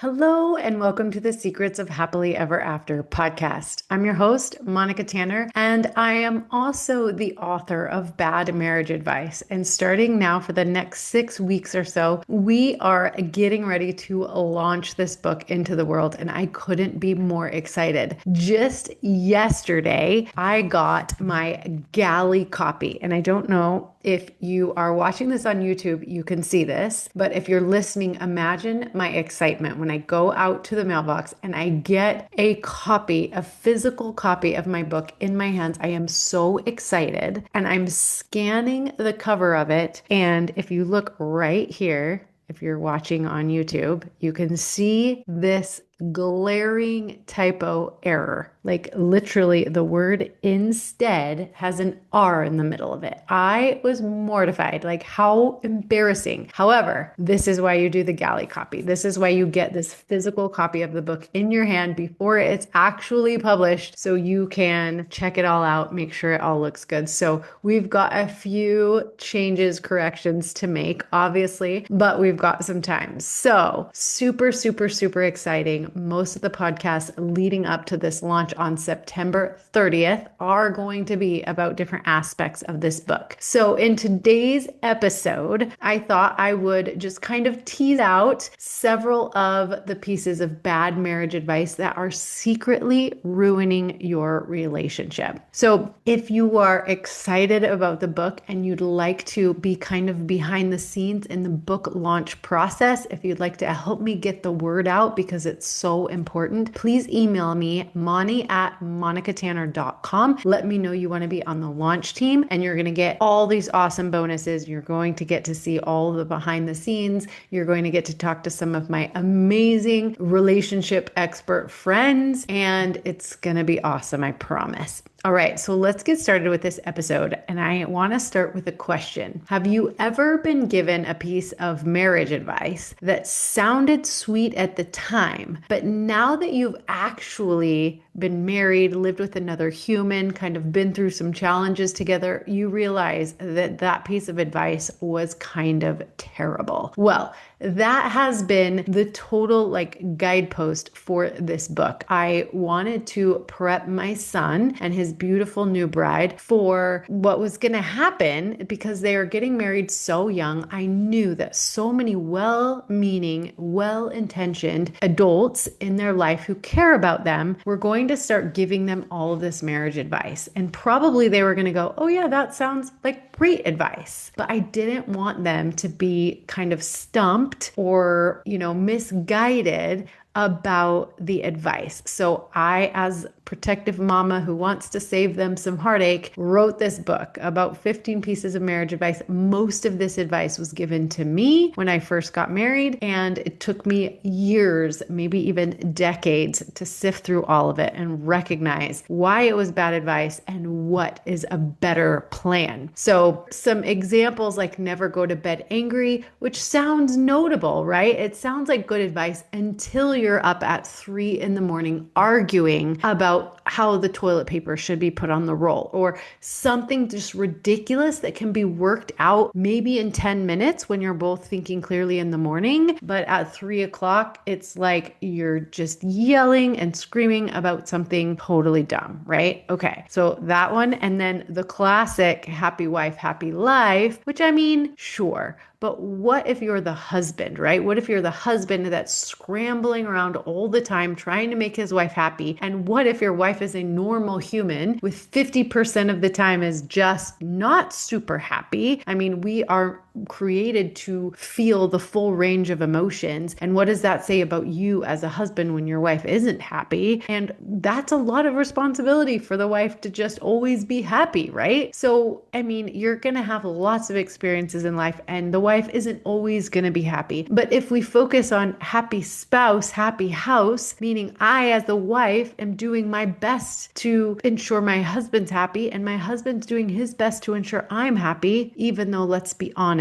Hello, and welcome to the Secrets of Happily Ever After podcast. I'm your host, Monica Tanner, and I am also the author of Bad Marriage Advice. And starting now for the next 6 weeks or so, we are getting ready to launch this book into the world, and I couldn't be more excited. Just yesterday, I got my galley copy, and I don't know if you are watching this on YouTube, you can see this. But if you're listening, imagine my excitement when I go out to the mailbox and I get a copy, a physical copy of my book in my hands. I am so excited and I'm scanning the cover of it. And if you look right here, if you're watching on YouTube, you can see this glaring typo error. Like literally, the word instead has an R in the middle of it. I was mortified. Like, how embarrassing. However, this is why you do the galley copy. This is why you get this physical copy of the book in your hand before it's actually published so you can check it all out, make sure it all looks good. So we've got a few changes, corrections to make, obviously, but we've got some time. So super, super, super exciting. Most of the podcasts leading up to this launch on September 30th are going to be about different aspects of this book. So in today's episode, I thought I would just kind of tease out several of the pieces of bad marriage advice that are secretly ruining your relationship. So if you are excited about the book and you'd like to be kind of behind the scenes in the book launch process, if you'd like to help me get the word out because it's so important, please email me, moni@monicatanner.com. Let me know you want to be on the launch team and you're going to get all these awesome bonuses. You're going to get to see all the behind the scenes. You're going to get to talk to some of my amazing relationship expert friends, and it's going to be awesome, I promise. All right, so let's get started with this episode. And I want to start with a question. Have you ever been given a piece of marriage advice that sounded sweet at the time, but now that you've actually been married, lived with another human, kind of been through some challenges together, you realize that that piece of advice was kind of terrible? Well, that has been the total guidepost for this book. I wanted to prep my son and his beautiful new bride for what was going to happen because they are getting married so young. I knew that so many well-meaning, well-intentioned adults in their life who care about them were going to start giving them all of this marriage advice. And probably they were going to go, oh yeah, that sounds like great advice. But I didn't want them to be kind of stumped or, misguided about the advice. So I, as protective mama who wants to save them some heartache, wrote this book about 15 pieces of marriage advice. Most of this advice was given to me when I first got married, and it took me years, maybe even decades, to sift through all of it and recognize why it was bad advice and what is a better plan. So some examples like never go to bed angry, which sounds notable, right? It sounds like good advice until you're up at 3 a.m. arguing about how the toilet paper should be put on the roll, or something just ridiculous that can be worked out maybe in 10 minutes when you're both thinking clearly in the morning. But at 3 o'clock, it's like you're just yelling and screaming about something totally dumb, right? Okay, so that one. And then the classic happy wife, happy life, which I mean, sure. But what if you're the husband, right? What if you're the husband that's scrambling around all the time trying to make his wife happy? And what if your wife is a normal human with 50% of the time is just not super happy? I mean, we are created to feel the full range of emotions. And what does that say about you as a husband when your wife isn't happy? And that's a lot of responsibility for the wife to just always be happy, right? So, I mean, you're going to have lots of experiences in life, and the wife isn't always going to be happy. But if we focus on happy spouse, happy house, meaning I, as the wife, am doing my best to ensure my husband's happy, and my husband's doing his best to ensure I'm happy, even though, let's be honest,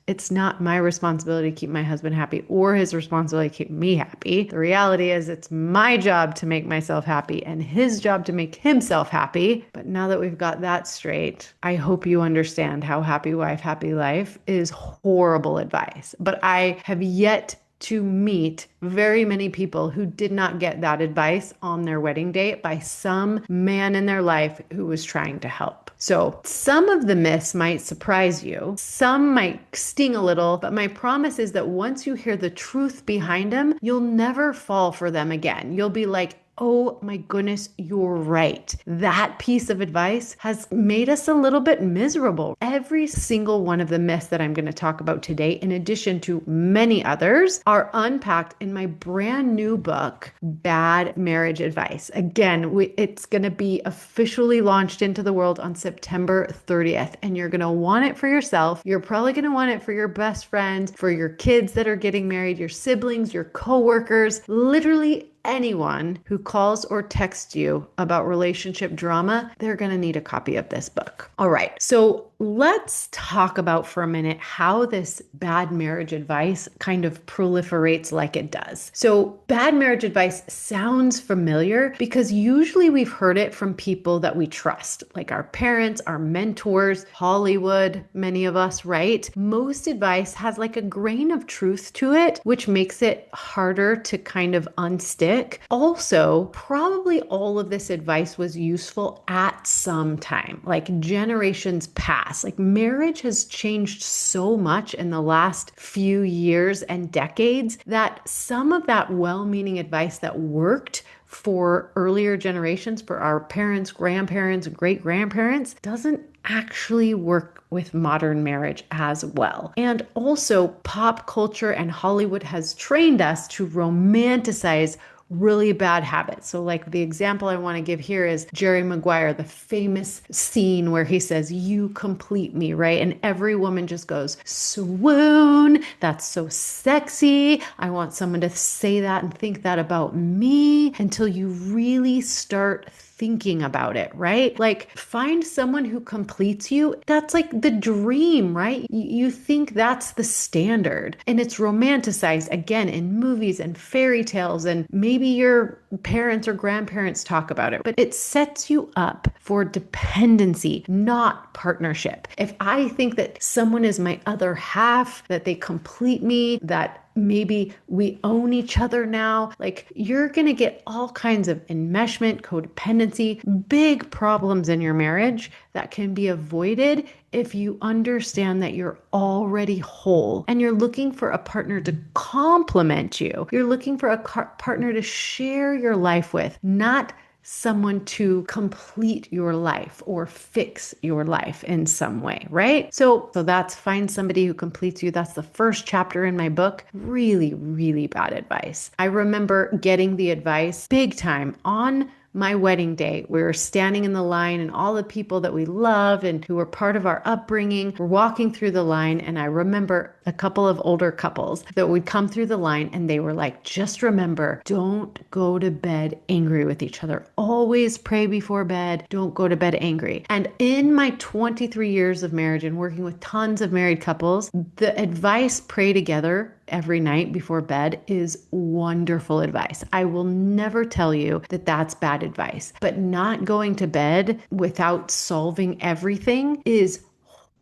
it's not my responsibility to keep my husband happy or his responsibility to keep me happy. The reality is it's my job to make myself happy and his job to make himself happy. But now that we've got that straight, I hope you understand how happy wife, happy life is horrible advice. But I have yet to meet very many people who did not get that advice on their wedding day by some man in their life who was trying to help. So some of the myths might surprise you. Some might sting a little, but my promise is that once you hear the truth behind them, you'll never fall for them again. You'll be like, oh my goodness, you're right. That piece of advice has made us a little bit miserable. Every single one of the myths that I'm going to talk about today, in addition to many others, are unpacked in my brand new book, Bad Marriage Advice. Again, it's going to be officially launched into the world on September 30th, and you're going to want it for yourself. You're probably going to want it for your best friend, for your kids that are getting married, your siblings, your coworkers, literally anyone who calls or texts you about relationship drama, they're going to need a copy of this book. All right. So let's talk about for a minute how this bad marriage advice kind of proliferates like it does. So bad marriage advice sounds familiar because usually we've heard it from people that we trust, like our parents, our mentors, Hollywood, many of us, right? Most advice has like a grain of truth to it, which makes it harder to kind of unstick. Also, probably all of this advice was useful at some time, like generations past. Like marriage has changed so much in the last few years and decades that some of that well-meaning advice that worked for earlier generations, for our parents, grandparents, great-grandparents, doesn't actually work with modern marriage as well. And also, pop culture and Hollywood has trained us to romanticize really bad habits. So like the example I want to give here is Jerry Maguire, the famous scene where he says, "You complete me," right? And every woman just goes, "Swoon, that's so sexy. I want someone to say that and think that about me," until you really start thinking about it, right? Like find someone who completes you. That's like the dream, right? You think that's the standard, and it's romanticized again in movies and fairy tales, and maybe your parents or grandparents talk about it, but it sets you up for dependency, not partnership. If I think that someone is my other half, that they complete me, that maybe we own each other now, like you're going to get all kinds of enmeshment, codependency, big problems in your marriage that can be avoided if you understand that you're already whole and you're looking for a partner to complement you. You're looking for a partner to share your life with, not someone to complete your life or fix your life in some way, right? So that's find somebody who completes you. That's the first chapter in my book. Really, really bad advice. I remember getting the advice big time on my wedding day. We were standing in the line, and all the people that we love and who were part of our upbringing were walking through the line. And I remember a couple of older couples that would come through the line, and they were like, "Just remember, don't go to bed angry with each other. Always pray before bed. Don't go to bed angry." And in my 23 years of marriage and working with tons of married couples, the advice, "Pray together every night before bed," is wonderful advice. I will never tell you that that's bad advice, but not going to bed without solving everything is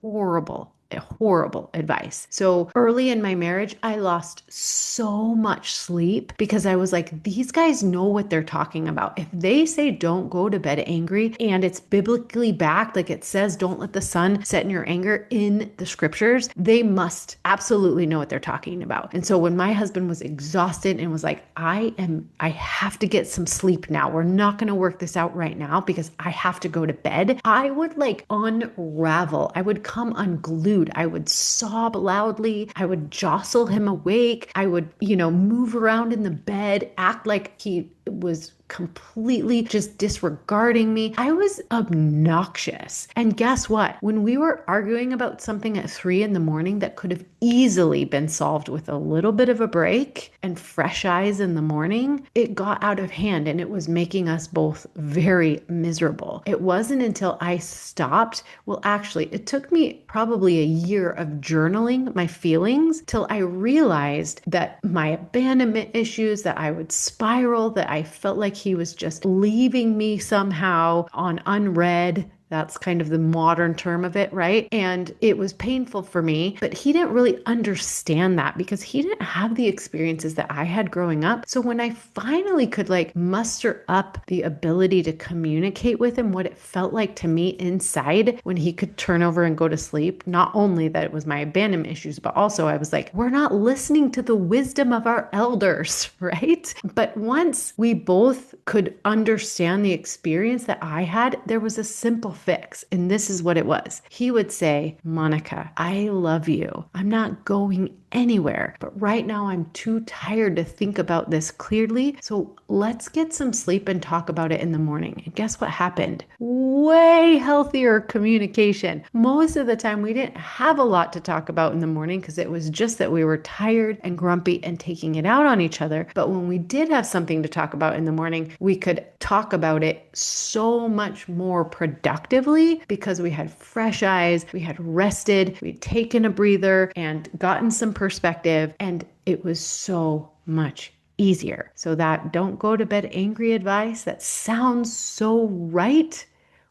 horrible. Horrible advice. So early in my marriage, I lost so much sleep because I was like, these guys know what they're talking about. If they say don't go to bed angry and it's biblically backed, like it says, don't let the sun set in your anger in the scriptures, they must absolutely know what they're talking about. And so when my husband was exhausted and was like, I have to get some sleep now. We're not going to work this out right now because I have to go to bed. I would like unravel. I would come unglued. I would sob loudly. I would jostle him awake. I would, move around in the bed, act like he was completely just disregarding me. I was obnoxious. And guess what? When we were arguing about something at 3 a.m. that could have easily been solved with a little bit of a break and fresh eyes in the morning, it got out of hand and it was making us both very miserable. It wasn't until I stopped. Well, actually, it took me probably a year of journaling my feelings till I realized that my abandonment issues, that I would spiral, that I felt like he was just leaving me somehow on unread, That's kind of the modern term of it, right? And it was painful for me, but he didn't really understand that because he didn't have the experiences that I had growing up. So when I finally could like muster up the ability to communicate with him what it felt like to me inside when he could turn over and go to sleep, not only that it was my abandonment issues, but also I was like, we're not listening to the wisdom of our elders, right? But once we both could understand the experience that I had, there was a simple fix. And this is what it was. He would say, Monica, I love you. I'm not going anywhere, but right now I'm too tired to think about this clearly. So let's get some sleep and talk about it in the morning. And guess what happened? Way healthier communication. Most of the time we didn't have a lot to talk about in the morning because it was just that we were tired and grumpy and taking it out on each other. But when we did have something to talk about in the morning, we could talk about it so much more productively because we had fresh eyes, we had rested, we'd taken a breather and gotten some perspective, and it was so much easier. So that don't go to bed angry advice that sounds so right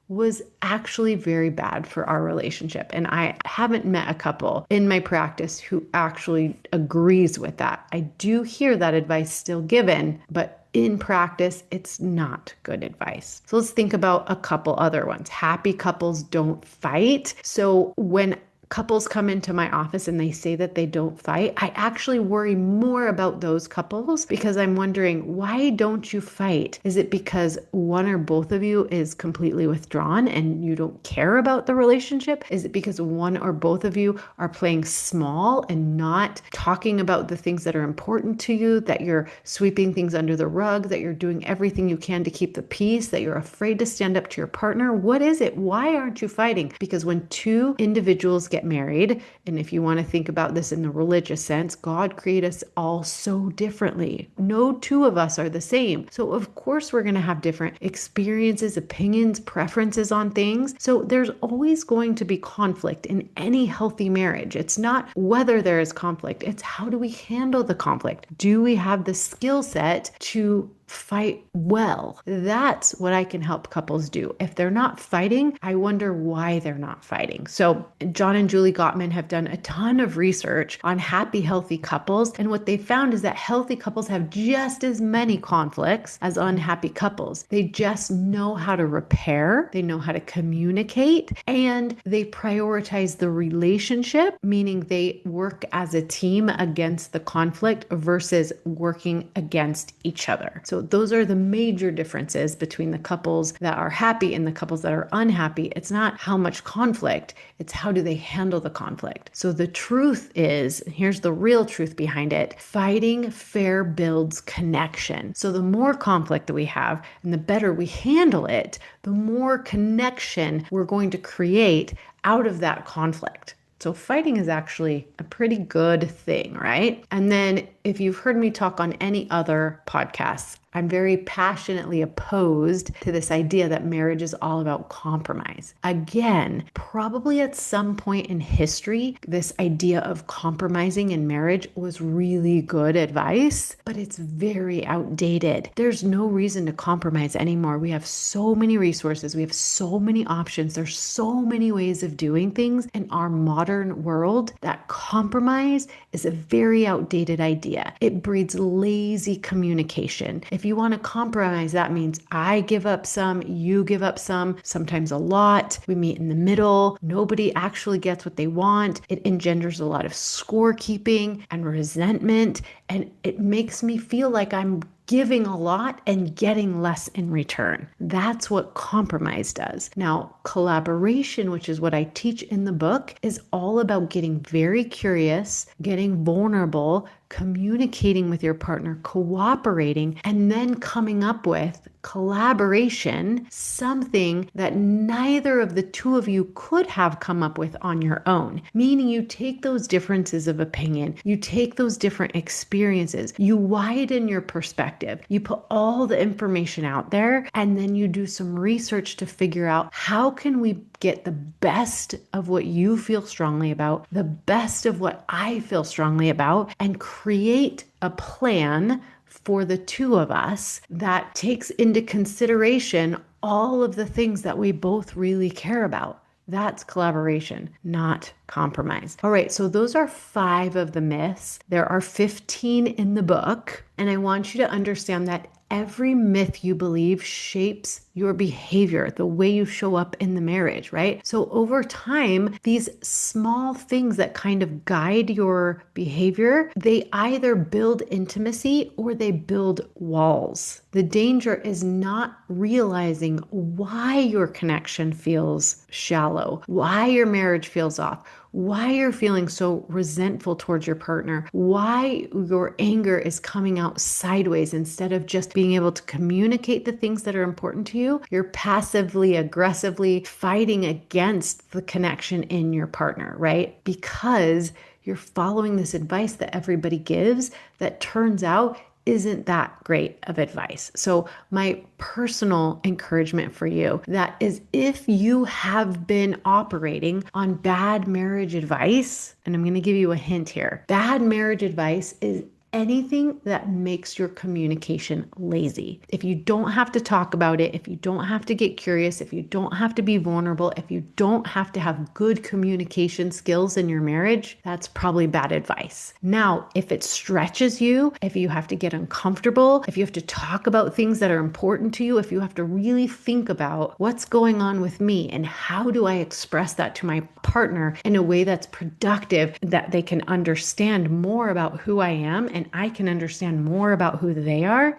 was actually very bad for our relationship. And I haven't met a couple in my practice who actually agrees with that. I do hear that advice still given, but in practice, it's not good advice. So let's think about a couple other ones. Happy couples don't fight. So when couples come into my office and they say that they don't fight, I actually worry more about those couples because I'm wondering, why don't you fight? Is it because one or both of you is completely withdrawn and you don't care about the relationship? Is it because one or both of you are playing small and not talking about the things that are important to you, that you're sweeping things under the rug, that you're doing everything you can to keep the peace, that you're afraid to stand up to your partner? What is it? Why aren't you fighting? Because when two individuals get married, and if you want to think about this in the religious sense, God created us all so differently. No two of us are the same. So of course we're going to have different experiences, opinions, preferences on things. So there's always going to be conflict in any healthy marriage. It's not whether there is conflict, it's how do we handle the conflict? Do we have the skill set to fight well? That's what I can help couples do. If they're not fighting, I wonder why they're not fighting. So John and Julie Gottman have done a ton of research on happy, healthy couples. And what they found is that healthy couples have just as many conflicts as unhappy couples. They just know how to repair, they know how to communicate, and they prioritize the relationship, meaning they work as a team against the conflict versus working against each other. So those are the major differences between the couples that are happy and the couples that are unhappy. It's not how much conflict, it's how do they handle the conflict. So the truth is, here's the real truth behind it, fighting fair builds connection. So the more conflict that we have and the better we handle it, the more connection we're going to create out of that conflict. So fighting is actually a pretty good thing, right? And then if you've heard me talk on any other podcasts, I'm very passionately opposed to this idea that marriage is all about compromise. Again, probably at some point in history, this idea of compromising in marriage was really good advice, but it's very outdated. There's no reason to compromise anymore. We have so many resources. We have so many options. There's so many ways of doing things in our modern world that compromise is a very outdated idea. It breeds lazy communication. If you want to compromise, that means I give up some, you give up some, sometimes a lot. We meet in the middle. Nobody actually gets what they want. It engenders a lot of scorekeeping and resentment, and it makes me feel like I'm giving a lot and getting less in return. That's what compromise does. Now, collaboration, which is what I teach in the book, is all about getting very curious, getting vulnerable, communicating with your partner, cooperating, and then coming up with collaboration, something that neither of the two of you could have come up with on your own. Meaning you take those differences of opinion, you take those different experiences, you widen your perspective, you put all the information out there, and then you do some research to figure out how can we get the best of what you feel strongly about, the best of what I feel strongly about, and create a plan for the two of us that takes into consideration all of the things that we both really care about. That's collaboration, not compromise. All right, so those are 5 of the myths. There are 15 in the book, and I want you to understand that every myth you believe shapes your behavior, the way you show up in the marriage, right? So over time, these small things that kind of guide your behavior, they either build intimacy or they build walls. The danger is not realizing why your connection feels shallow, why your marriage feels off, why you're feeling so resentful towards your partner, why your anger is coming out sideways instead of just being able to communicate the things that are important to you. You're passively, aggressively fighting against the connection in your partner, right? Because you're following this advice that everybody gives that turns out isn't that great of advice. So my personal encouragement for you, that is, if you have been operating on bad marriage advice, and I'm going to give you a hint here, bad marriage advice is anything that makes your communication lazy. If you don't have to talk about it, if you don't have to get curious, if you don't have to be vulnerable, if you don't have to have good communication skills in your marriage, that's probably bad advice. Now, if it stretches you, if you have to get uncomfortable, if you have to talk about things that are important to you, if you have to really think about what's going on with me and how do I express that to my partner in a way that's productive, that they can understand more about who I am and I can understand more about who they are,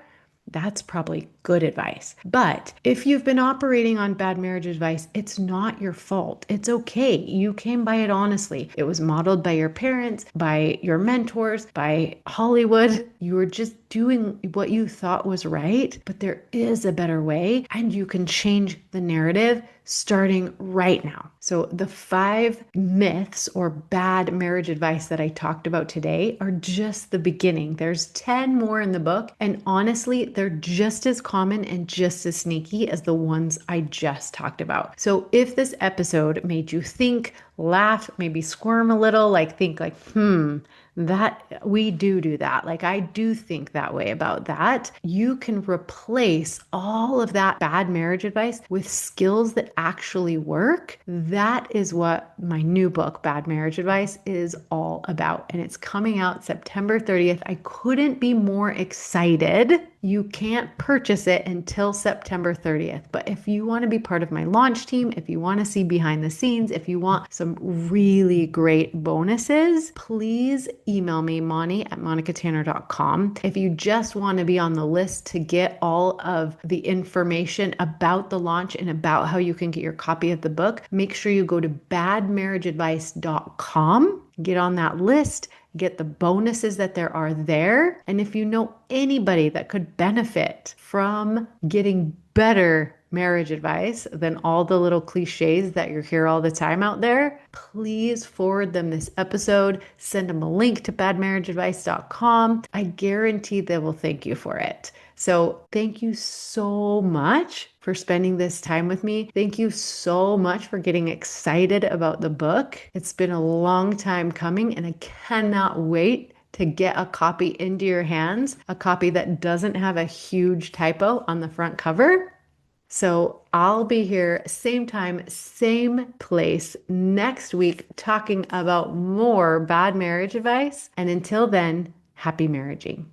that's probably good advice. But if you've been operating on bad marriage advice, it's not your fault. It's okay. You came by it honestly. It was modeled by your parents, by your mentors, by Hollywood. You were just doing what you thought was right, but there is a better way, and you can change the narrative starting right now. So the 5 myths or bad marriage advice that I talked about today are just the beginning. There's 10 more in the book, and honestly, they're just as common and just as sneaky as the ones I just talked about. So if this episode made you think, laugh, maybe squirm a little, like think like, that we do that. Like I do think that way about that. You can replace all of that bad marriage advice with skills that actually work. That is what my new book, Bad Marriage Advice, is all about. And it's coming out September 30th. I couldn't be more excited. You can't purchase it until September 30th. But if you want to be part of my launch team, if you want to see behind the scenes, if you want some really great bonuses, please email me, Moni@monicatanner.com. If you just want to be on the list to get all of the information about the launch and about how you can get your copy of the book, make sure you go to badmarriageadvice.com, get on that list, get the bonuses that there are there. And if you know anybody that could benefit from getting better marriage advice than all the little cliches that you hear all the time out there, please forward them this episode. Send them a link to badmarriageadvice.com. I guarantee they will thank you for it. So thank you so much for spending this time with me. Thank you so much for getting excited about the book. It's been a long time coming, and I cannot wait to get a copy into your hands, a copy that doesn't have a huge typo on the front cover. So I'll be here same time, same place next week talking about more bad marriage advice. And until then, happy marriaging.